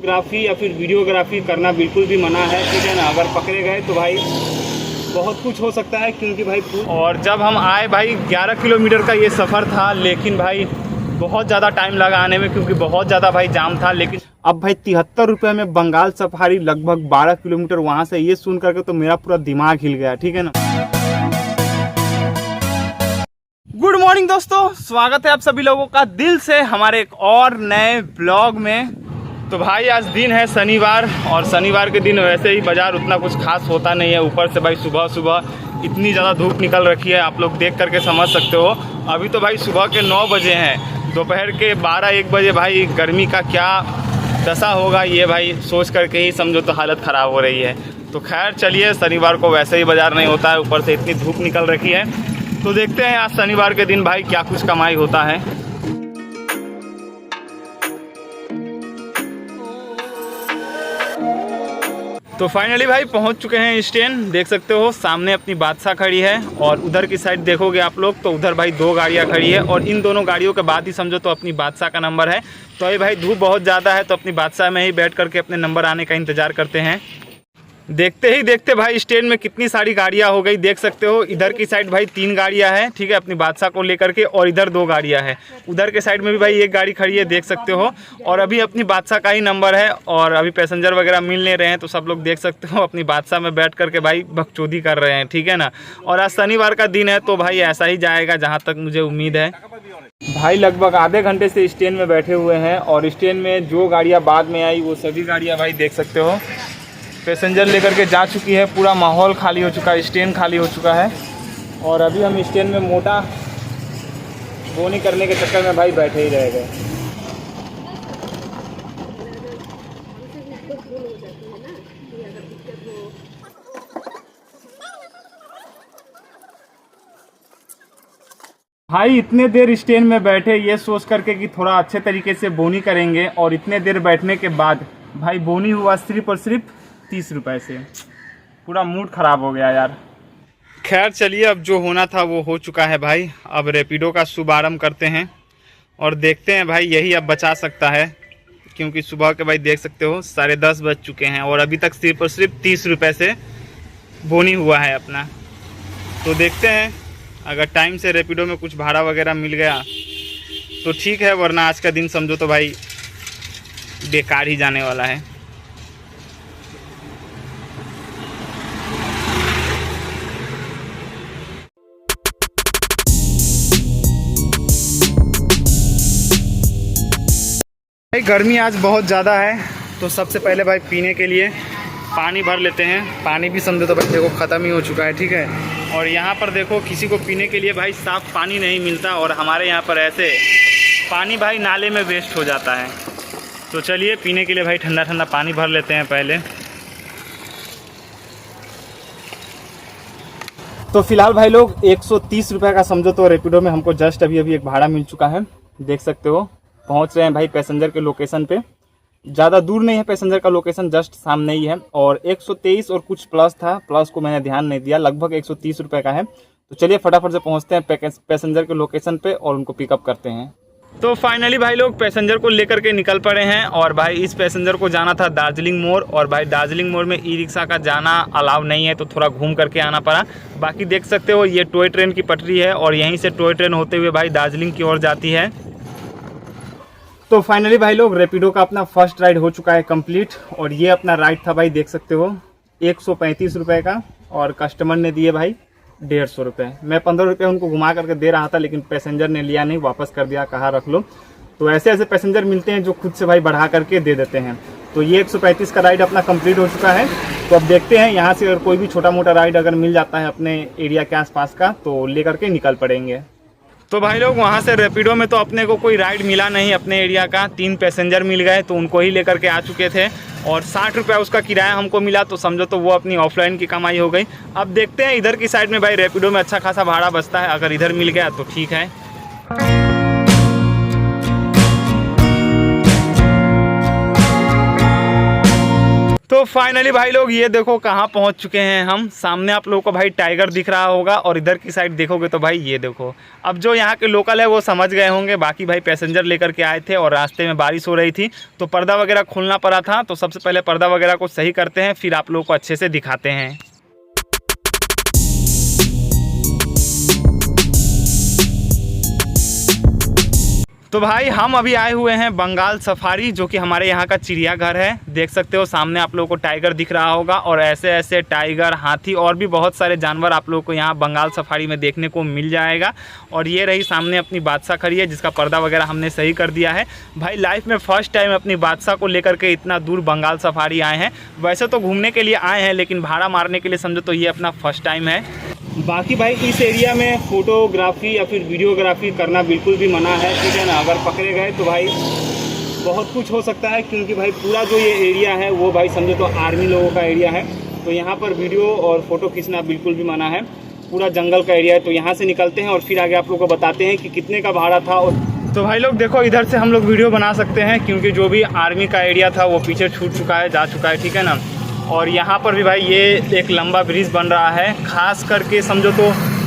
Graphy या फिर videography करना बिल्कुल भी मना है, ठीक है ना। अगर पकड़े गए तो भाई बहुत कुछ हो सकता है, क्योंकि भाई और जब हम आए भाई 11 किलोमीटर का ये सफ़र था, लेकिन भाई बहुत ज़्यादा टाइम लगा आने में, क्योंकि बहुत ज़्यादा भाई जाम था। लेकिन अब भाई 73 रुपये में बंगाल सफारी लगभग 12 किलोमीटर वहाँ से, ये सुन करके तो मेरा पूरा दिमाग हिल गया, ठीक है ना। गुड मॉर्निंग दोस्तों, स्वागत है आप सभी लोगों का दिल से हमारे एक और नए ब्लॉग में। तो भाई आज दिन है शनिवार, और शनिवार के दिन वैसे ही बाज़ार उतना कुछ खास होता नहीं है। ऊपर से भाई सुबह सुबह इतनी ज़्यादा धूप निकल रखी है, आप लोग देख करके समझ सकते हो। अभी तो भाई सुबह के 9 बजे हैं, दोपहर के 12-1 बजे भाई गर्मी का क्या दशा होगा ये भाई सोच करके ही समझो तो हालत ख़राब हो रही है। तो खैर चलिए, शनिवार को वैसे ही बाज़ार नहीं होता है, ऊपर से इतनी धूप निकल रखी है। तो देखते हैं आज शनिवार के दिन भाई क्या कुछ कमाई होता है। तो फाइनली भाई पहुंच चुके हैं स्टैंड, देख सकते हो सामने अपनी बादशाह खड़ी है, और उधर की साइड देखोगे आप लोग तो उधर भाई 2 गाड़ियां खड़ी है, और इन दोनों गाड़ियों के बाद ही समझो तो अपनी बादशाह का नंबर है। तो ये भाई धूप बहुत ज़्यादा है, तो अपनी बादशाह में ही बैठ करके अपने नंबर आने का इंतज़ार करते हैं। देखते ही देखते भाई स्टैंड में कितनी सारी गाड़ियां हो गई, देख सकते हो। इधर की साइड भाई 3 गाड़ियां हैं, ठीक है, अपनी बादशाह को लेकर के, और इधर 2 गाड़ियां हैं। उधर के साइड में भी भाई 1 गाड़ी खड़ी है, देख सकते हो। और अभी अपनी बादशाह का ही नंबर है, और अभी पैसेंजर वगैरह मिल नहीं रहे हैं, तो सब लोग देख सकते हो अपनी बादशाह में बैठ करके भाई बकचोदी कर रहे हैं, ठीक है ना। और आज शनिवार का दिन है, तो भाई ऐसा ही जाएगा जहाँ तक मुझे उम्मीद है। भाई लगभग आधे घंटे से स्टैंड में बैठे हुए हैं, और स्टैंड में जो गाड़ियाँ बाद में आई वो सभी गाड़ियाँ भाई देख सकते हो पैसेंजर लेकर के जा चुकी है। पूरा माहौल खाली हो चुका है, स्टैंड खाली हो चुका है, और अभी हम स्टैंड में मोटा बोनी करने के चक्कर में भाई बैठे ही रह गए। भाई इतने देर स्टैंड में बैठे ये सोच करके कि थोड़ा अच्छे तरीके से बोनी करेंगे, और इतने देर बैठने के बाद भाई बोनी हुआ सिर्फ और सिर्फ 30 रुपये से। पूरा मूड ख़राब हो गया यार। खैर चलिए, अब जो होना था वो हो चुका है भाई। अब रैपिडो का शुभारंभ करते हैं, और देखते हैं भाई यही अब बचा सकता है, क्योंकि सुबह के भाई देख सकते हो 10:30 बज चुके हैं, और अभी तक सिर्फ और सिर्फ 30 रुपये से बोनी हुआ है अपना। तो देखते हैं, अगर टाइम से रैपिडो में कुछ भाड़ा वगैरह मिल गया तो ठीक है, वरना आज का दिन समझो तो भाई बेकार ही जाने वाला है। भाई गर्मी आज बहुत ज़्यादा है, तो सबसे पहले भाई पीने के लिए पानी भर लेते हैं। पानी भी समझो तो भाई देखो ख़त्म ही हो चुका है, ठीक है। और यहाँ पर देखो किसी को पीने के लिए भाई साफ़ पानी नहीं मिलता, और हमारे यहाँ पर ऐसे पानी भाई नाले में वेस्ट हो जाता है। तो चलिए पीने के लिए भाई ठंडा ठंडा पानी भर लेते हैं पहले। तो फिलहाल भाई लोग 130 रुपये का समझो तो रैपिडो में हमको जस्ट अभी एक भाड़ा मिल चुका है, देख सकते हो। पहुंच रहे हैं भाई पैसेंजर के लोकेशन पे, ज़्यादा दूर नहीं है पैसेंजर का लोकेशन, जस्ट सामने ही है। और 123 और कुछ प्लस था, प्लस को मैंने ध्यान नहीं दिया, लगभग 130 रुपये का है। तो चलिए फटाफट से पहुंचते हैं पैसेंजर के लोकेशन पे और उनको पिकअप करते हैं। तो फाइनली भाई लोग पैसेंजर को लेकर के निकल पड़े हैं, और भाई इस पैसेंजर को जाना था दार्जिलिंग मोड़, और भाई दार्जिलिंग मोड़ में ई रिक्शा का जाना अलाउ नहीं है, तो थोड़ा घूम करके आना पड़ा। बाकी देख सकते हो ये टॉय ट्रेन की पटरी है, और यहीं से टॉय ट्रेन होते हुए भाई दार्जिलिंग की ओर जाती है। तो फाइनली भाई लोग रैपिडो का अपना फर्स्ट राइड हो चुका है कंप्लीट, और ये अपना राइड था भाई देख सकते हो 135 रुपये का, और कस्टमर ने दिए भाई 150 रुपये। मैं 15 रुपये उनको घुमा करके दे रहा था, लेकिन पैसेंजर ने लिया नहीं, वापस कर दिया, कहा रख लो। तो ऐसे ऐसे पैसेंजर मिलते हैं जो खुद से भाई बढ़ा करके दे देते हैं। तो ये 135 का राइड अपना कंप्लीट हो चुका है। तो अब देखते हैं यहाँ से अगर कोई भी छोटा मोटा राइड अगर मिल जाता है अपने एरिया के आसपास का, तो ले करके निकल पड़ेंगे। तो भाई लोग वहाँ से रैपिडो में तो अपने को कोई राइड मिला नहीं अपने एरिया का, 3 पैसेंजर मिल गए, तो उनको ही लेकर के आ चुके थे, और 60 रुपये उसका किराया हमको मिला, तो समझो तो वो अपनी ऑफलाइन की कमाई हो गई। अब देखते हैं इधर की साइड में भाई रैपिडो में अच्छा खासा भाड़ा बचता है, अगर इधर मिल गया तो ठीक है। तो तो फाइनली भाई लोग ये देखो कहाँ पहुँच चुके हैं हम। सामने आप लोगों को भाई टाइगर दिख रहा होगा और इधर की साइड देखोगे तो भाई ये देखो। अब जो यहाँ के लोकल है वो समझ गए होंगे, बाकी भाई पैसेंजर लेकर के आए थे और रास्ते में बारिश हो रही थी तो पर्दा वगैरह खोलना पड़ा था। तो सबसे पहले पर्दा वगैरह को सही करते हैं, फिर आप लोगों को अच्छे से दिखाते हैं। तो भाई हम अभी आए हुए हैं बंगाल सफारी, जो कि हमारे यहाँ का चिड़ियाघर है। देख सकते हो सामने आप लोगों को टाइगर दिख रहा होगा और ऐसे ऐसे टाइगर, हाथी और भी बहुत सारे जानवर आप लोगों को यहाँ बंगाल सफारी में देखने को मिल जाएगा। और ये रही सामने अपनी बादशाह खड़ी है, जिसका पर्दा वगैरह हमने सही कर दिया है। भाई लाइफ में फ़र्स्ट टाइम अपनी बादशाह को लेकर के इतना दूर बंगाल सफारी आए हैं। वैसे तो घूमने के लिए आए हैं, लेकिन भाड़ा मारने के लिए समझो तो ये अपना फर्स्ट टाइम है। बाकी भाई इस एरिया में फ़ोटोग्राफी या फिर वीडियोग्राफी करना बिल्कुल भी मना है, ठीक है ना। अगर पकड़े गए तो भाई बहुत कुछ हो सकता है, क्योंकि भाई पूरा जो ये एरिया है वो भाई समझो तो आर्मी लोगों का एरिया है। तो यहाँ पर वीडियो और फ़ोटो खींचना बिल्कुल भी मना है। पूरा जंगल का एरिया है। तो यहाँ से निकलते हैं और फिर आगे आप लोगों को बताते हैं कि कितने का भाड़ा था। और तो भाई लोग देखो इधर से हम लोग वीडियो बना सकते हैं, क्योंकि जो भी आर्मी का एरिया था वो पीछे छूट चुका है, जा चुका है, ठीक है ना। और यहाँ पर भी भाई ये एक लंबा ब्रिज बन रहा है, खास करके समझो तो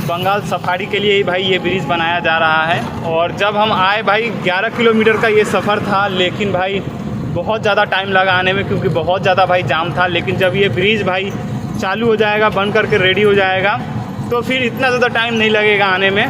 बंगाल सफारी के लिए ही भाई ये ब्रिज बनाया जा रहा है। और जब हम आए भाई 11 किलोमीटर का ये सफ़र था, लेकिन भाई बहुत ज़्यादा टाइम लगा आने में, क्योंकि बहुत ज़्यादा भाई जाम था। लेकिन जब ये ब्रिज भाई चालू हो जाएगा, बन करके रेडी हो जाएगा, तो फिर इतना ज़्यादा टाइम नहीं लगेगा आने में।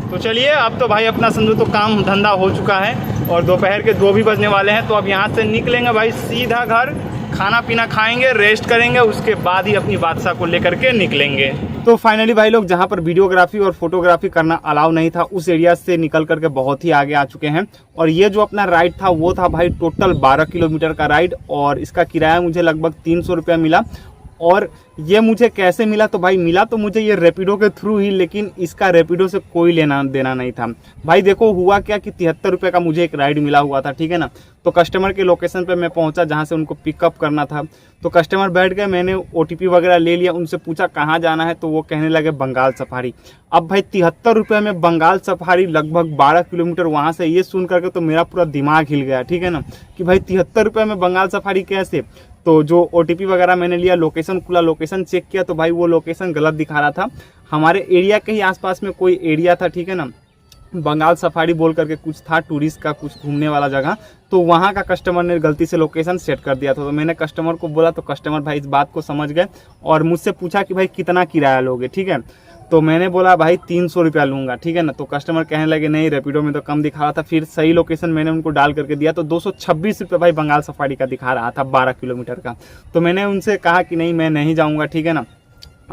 तो चलिए अब तो भाई अपना समझो तो काम धंधा हो चुका है और दोपहर के 2 भी बजने वाले हैं। तो अब यहाँ से निकलेंगे भाई सीधा घर, खाना पीना खाएंगे, रेस्ट करेंगे, उसके बाद ही अपनी बादशाह को लेकर के निकलेंगे। तो फाइनली भाई लोग जहाँ पर वीडियोग्राफी और फोटोग्राफी करना अलाउ नहीं था, उस एरिया से निकल करके बहुत ही आगे आ चुके हैं। और ये जो अपना राइड था वो था भाई टोटल 12 किलोमीटर का राइड, और इसका किराया मुझे लगभग 300 रुपया मिला। और ये मुझे कैसे मिला, तो भाई मिला तो मुझे ये रैपिडो के थ्रू ही, लेकिन इसका रैपिडो से कोई लेना देना नहीं था। भाई देखो हुआ क्या कि 73 रुपये का मुझे एक राइड मिला हुआ था, ठीक है ना। तो कस्टमर के लोकेशन पे मैं पहुंचा जहां से उनको पिकअप करना था। तो कस्टमर बैठ गए, मैंने OTP वगैरह ले लिया, उनसे पूछा कहाँ जाना है, तो वो कहने लगे बंगाल सफारी। अब भाई 73 रुपये में बंगाल सफारी लगभग 12 किलोमीटर, वहाँ से ये सुन करके तो मेरा पूरा दिमाग हिल गया, ठीक है ना, कि भाई 73 रुपये में बंगाल सफारी कैसे। तो जो OTP वगैरह मैंने लिया, लोकेशन खुला, लोकेशन चेक किया, तो भाई वो लोकेशन गलत दिखा रहा था। हमारे एरिया के ही आसपास में कोई एरिया था, ठीक है ना, बंगाल सफारी बोल करके कुछ था, टूरिस्ट का कुछ घूमने वाला जगह। तो वहाँ का कस्टमर ने गलती से लोकेशन सेट कर दिया था। तो मैंने कस्टमर को बोला, तो कस्टमर भाई इस बात को समझ गए और मुझसे पूछा कि भाई कितना किराया लोगे, ठीक है। तो मैंने बोला भाई 300 रुपया लूँगा, ठीक है ना। तो कस्टमर कहने लगे नहीं, रैपिडो में तो कम दिखा रहा था। फिर सही लोकेशन मैंने उनको डाल करके दिया, तो 226 रुपये भाई बंगाल सफारी का दिखा रहा था 12 किलोमीटर का। तो मैंने उनसे कहा कि नहीं मैं नहीं जाऊँगा, ठीक है ना,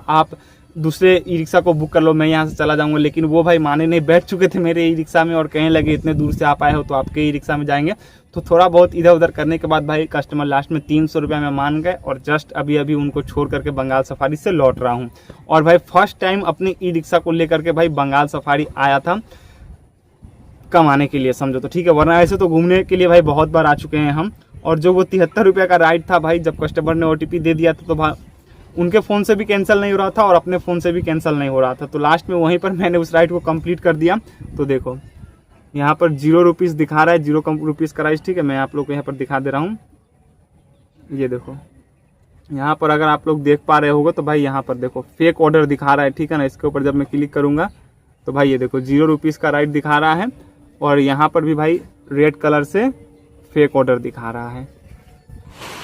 आप दूसरे ई रिक्शा को बुक कर लो, मैं यहाँ से चला जाऊँगा। लेकिन वो भाई माने नहीं, बैठ चुके थे मेरे ई रिक्शा में और कहने लगे इतने दूर से आप आए हो तो आपके ई रिक्शा में जाएंगे। तो थोड़ा बहुत इधर उधर करने के बाद भाई कस्टमर लास्ट में 300 रुपये में मान गए, और जस्ट अभी अभी उनको छोड़ करके बंगाल सफारी से लौट रहा हूँ। और भाई फर्स्ट टाइम अपने ई रिक्शा को लेकर के भाई बंगाल सफारी आया था कमाने के लिए, समझो तो, ठीक है। वरना ऐसे तो घूमने के लिए भाई बहुत बार आ चुके हैं हम। और जो वो 73 रुपये का राइड था भाई, जब कस्टमर ने OTP दे दिया था तो भाई उनके फ़ोन से भी कैंसिल नहीं हो रहा था और अपने फ़ोन से भी कैंसिल नहीं हो रहा था। तो लास्ट में वहीं पर मैंने उस राइड को कंप्लीट कर दिया। तो देखो यहाँ पर 0 रुपीज़ दिखा रहा है, 0 रुपीज़ का राइड, ठीक है। मैं आप लोग को यहाँ पर दिखा दे रहा हूँ, ये देखो यहाँ पर अगर आप लोग देख पा रहे होगे तो भाई यहाँ पर देखो फेक ऑर्डर दिखा रहा है, ठीक है ना। इसके ऊपर जब मैं क्लिक करूँगा तो भाई ये देखो 0 रुपीज़ का राइड दिखा रहा है, और यहाँ पर भी भाई रेड कलर से फेक ऑर्डर दिखा रहा है।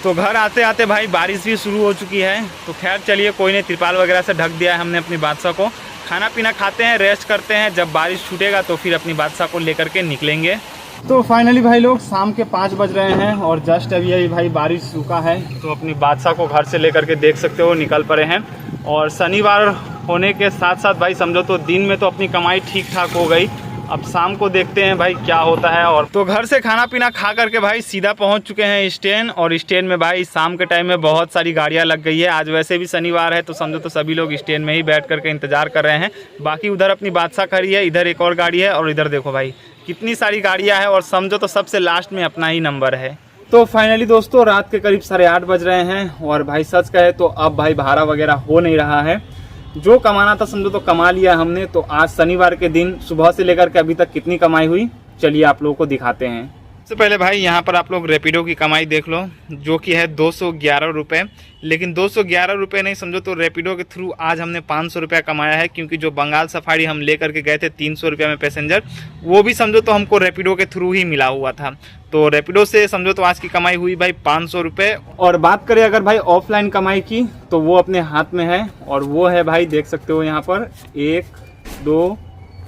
तो घर आते आते भाई बारिश भी शुरू हो चुकी है। तो खैर चलिए कोई नहीं, तिरपाल वगैरह से ढक दिया है हमने अपनी बादशाह को। खाना पीना खाते हैं, रेस्ट करते हैं, जब बारिश छूटेगा तो फिर अपनी बादशाह को लेकर के निकलेंगे। तो फाइनली भाई लोग शाम के 5 बज रहे हैं और जस्ट अभी भाई बारिश रुका है। तो अपनी बादशाह को घर से लेकर के देख सकते हो निकल पड़े हैं। और शनिवार होने के साथ साथ भाई समझो तो दिन में तो अपनी कमाई ठीक ठाक हो गई। अब शाम को देखते हैं भाई क्या होता है। और तो घर से खाना पीना खा करके भाई सीधा पहुंच चुके हैं स्टैंड। और स्टैंड में भाई शाम के टाइम में बहुत सारी गाड़ियां लग गई है। आज वैसे भी शनिवार है तो समझो तो सभी लोग स्टैंड में ही बैठ करके इंतजार कर रहे हैं। बाकी उधर अपनी बादशाह खड़ी है, इधर एक और गाड़ी है, और इधर देखो भाई कितनी सारी गाड़ियाँ हैं। और समझो तो सबसे लास्ट में अपना ही नंबर है। तो फाइनली दोस्तों रात के करीब 8:30 बज रहे हैं और भाई सच कहे तो अब भाई भाड़ा वगैरह हो नहीं रहा है। जो कमाना था समझो तो कमा लिया हमने। तो आज शनिवार के दिन सुबह से लेकर के अभी तक कितनी कमाई हुई चलिए आप लोगों को दिखाते हैं। सबसे पहले भाई यहाँ पर आप लोग रैपिडो की कमाई देख लो, जो कि है 211 रुपये। लेकिन 211 रुपये नहीं समझो तो रैपिडो के थ्रू आज हमने 500 रुपया कमाया है, क्योंकि जो बंगाल सफारी हम लेकर के गए थे 300 रुपया में पैसेंजर, वो भी समझो तो हमको रैपिडो के थ्रू ही मिला हुआ था। तो रैपिडो से समझो तो आज की कमाई हुई भाई 500 रुपये। और बात करें अगर भाई ऑफलाइन कमाई की, तो वो अपने हाथ में है, और वो है भाई देख सकते हो यहाँ पर 1 2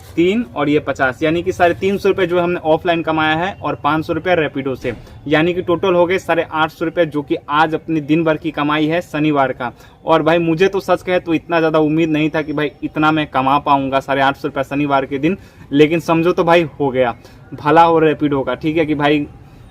3 और ये 50, यानी कि 350 रुपये जो हमने ऑफलाइन कमाया है, और 500 रुपये रैपिडो से, यानी कि टोटल हो गए 850 रुपये, जो कि आज अपनी दिन भर की कमाई है शनिवार का। और भाई मुझे तो सच कहे तो इतना ज़्यादा उम्मीद नहीं था कि भाई इतना मैं कमा पाऊंगा 850 रुपये शनिवार के दिन, लेकिन समझो तो भाई हो गया। भला हो रैपिडो का, ठीक है कि भाई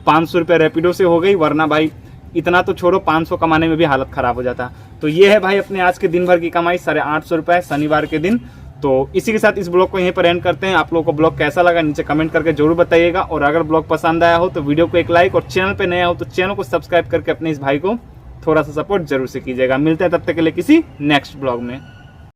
500 रुपये रैपिडो से हो गई, वरना भाई इतना तो छोड़ो 500 कमाने में भी हालत ख़राब हो जाता। तो ये है भाई अपने आज के दिन भर की कमाई 850 रुपये शनिवार के दिन। तो इसी के साथ इस ब्लॉग को यहीं पर एंड करते हैं। आप लोगों को ब्लॉग कैसा लगा नीचे कमेंट करके जरूर बताइएगा, और अगर ब्लॉग पसंद आया हो तो वीडियो को एक लाइक, और चैनल पे नया हो तो चैनल को सब्सक्राइब करके अपने इस भाई को थोड़ा सा सपोर्ट जरूर से कीजिएगा। मिलते हैं तब तक के लिए किसी नेक्स्ट ब्लॉग में।